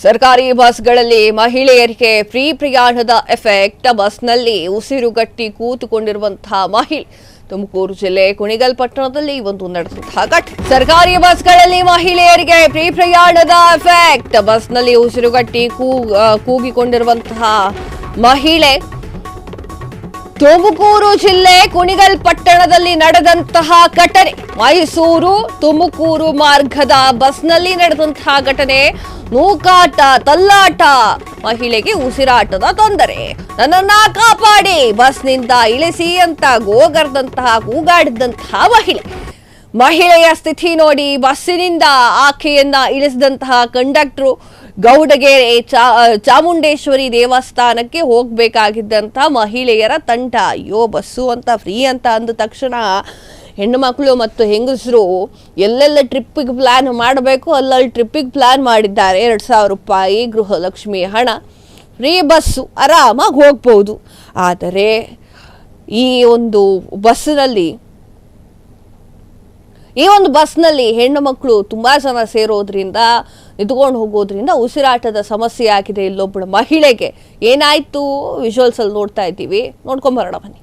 ಸರ್ಕಾರಿ ಬಸ್ಗಳಲ್ಲಿ ಮಹಿಳೆಯರಿಗೆ ಫ್ರೀ ಪ್ರಯಾಣದ ಎಫೆಕ್ಟ್. ಬಸ್ನಲ್ಲಿ ಉಸಿರುಗಟ್ಟಿ ಕೂತುಕೊಂಡಿರುವಂತಹ ಮಹಿಳೆ ತುಮಕೂರು ಜಿಲ್ಲೆ ಕುಣಿಗಲ್ ಪಟ್ಟಣದಲ್ಲಿ ಒಂದು ನಡೆದಂತಹ ಘಟನೆ. ಸರ್ಕಾರಿ ಬಸ್ಗಳಲ್ಲಿ ಮಹಿಳೆಯರಿಗೆ ಫ್ರೀ ಪ್ರಯಾಣದ ಎಫೆಕ್ಟ್. ಬಸ್ನಲ್ಲಿ ಉಸಿರುಗಟ್ಟಿ ಕೂಗಿಕೊಂಡಿರುವಂತಹ ಮಹಿಳೆ ತುಮಕೂರು ಜಿಲ್ಲೆ ಕುಣಿಗಲ್ ಪಟ್ಟಣದಲ್ಲಿ ನಡೆದಂತಹ ಘಟನೆ. ಮೈಸೂರು ತುಮಕೂರು ಮಾರ್ಗದ ಬಸ್ನಲ್ಲಿ ನಡೆದಂತಹ ಘಟನೆ. ನೂಕಾಟ, ತಲ್ಲಾಟ, ಮಹಿಳೆಗೆ ಉಸಿರಾಟದ ತೊಂದರೆ. ನನ್ನನ್ನ ಕಾಪಾಡಿ, ಬಸ್ನಿಂದ ಇಳಿಸಿ ಅಂತ ಗೋಗರ್ದಂತಹ ಕೂಗಾಡಿದಂತಹ ಮಹಿಳೆಯ ಸ್ಥಿತಿ ನೋಡಿ ಬಸ್ಸಿನಿಂದ ಆಕೆಯನ್ನ ಇಳಿಸಿದಂತಹ ಕಂಡಕ್ಟರ್ ಗೌಡಗೆರೆ ಚಾಮುಂಡೇಶ್ವರಿ ದೇವಸ್ಥಾನಕ್ಕೆ ಹೋಗಬೇಕಾಗಿದ್ದಂಥ ಮಹಿಳೆಯರ ತಂಡ. ಅಯ್ಯೋ, ಬಸ್ಸು ಅಂತ ಫ್ರೀ ಅಂತ ಅಂದ ತಕ್ಷಣ ಹೆಣ್ಣು ಮಕ್ಕಳು ಮತ್ತು ಹೆಂಗಸರು ಎಲ್ಲೆಲ್ಲ ಟ್ರಿಪ್ಪಿಗೆ ಪ್ಲಾನ್ ಮಾಡಬೇಕು ಅಲ್ಲಲ್ಲಿ ಟ್ರಿಪ್ಪಿಗೆ ಪ್ಲಾನ್ ಮಾಡಿದ್ದಾರೆ. 2,000 ರೂಪಾಯಿ ಗೃಹಲಕ್ಷ್ಮಿ ಹಣ, ಫ್ರೀ ಬಸ್ಸು, ಆರಾಮಾಗಿ ಹೋಗ್ಬೋದು. ಆದರೆ ಈ ಒಂದು ಬಸ್ನಲ್ಲಿ ಹೆಣ್ಣು ಮಕ್ಕಳು ತುಂಬಾ ಜನ ಸೇರೋದ್ರಿಂದ, ನಿಂತ್ಕೊಂಡು ಹೋಗೋದ್ರಿಂದ ಉಸಿರಾಟದ ಸಮಸ್ಯೆ ಆಗಿದೆ ಇಲ್ಲೊಬ್ಬಳ ಮಹಿಳೆಗೆ. ಏನಾಯ್ತು ವಿಜುವಲ್ಸ್ ಅಲ್ಲಿ ನೋಡ್ತಾ ಇದ್ದೀವಿ, ನೋಡ್ಕೊಂಬರೋಣ ಬನ್ನಿ.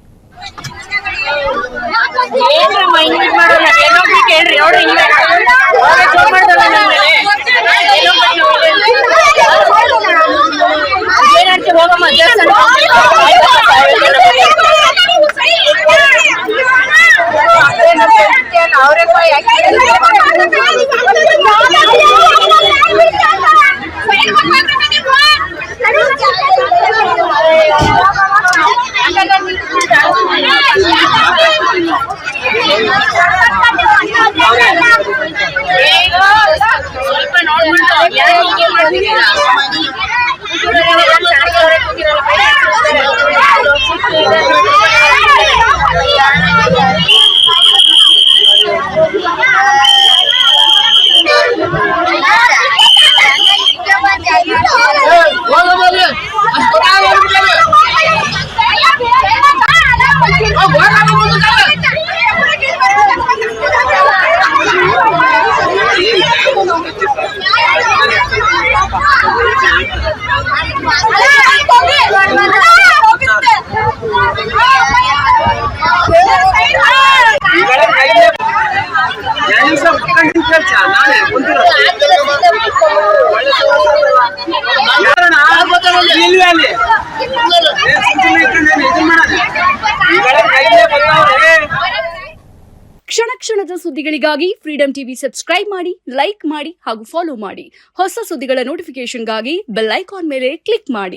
ಕ್ಷಣ ಕ್ಷಣದ ಸುದ್ದಿಗಳಿಗಾಗಿ ಫ್ರೀಡಂ ಟಿವಿ ಸಬ್ಸ್ಕ್ರೈಬ್ ಮಾಡಿ, ಲೈಕ್ ಮಾಡಿ ಹಾಗೂ ಫಾಲೋ ಮಾಡಿ. ಹೊಸ ಸುದ್ದಿಗಳ ನೋಟಿಫಿಕೇಶನ್ಗಾಗಿ ಬೆಲ್ ಐಕಾನ್ ಮೇಲೆ ಕ್ಲಿಕ್ ಮಾಡಿ.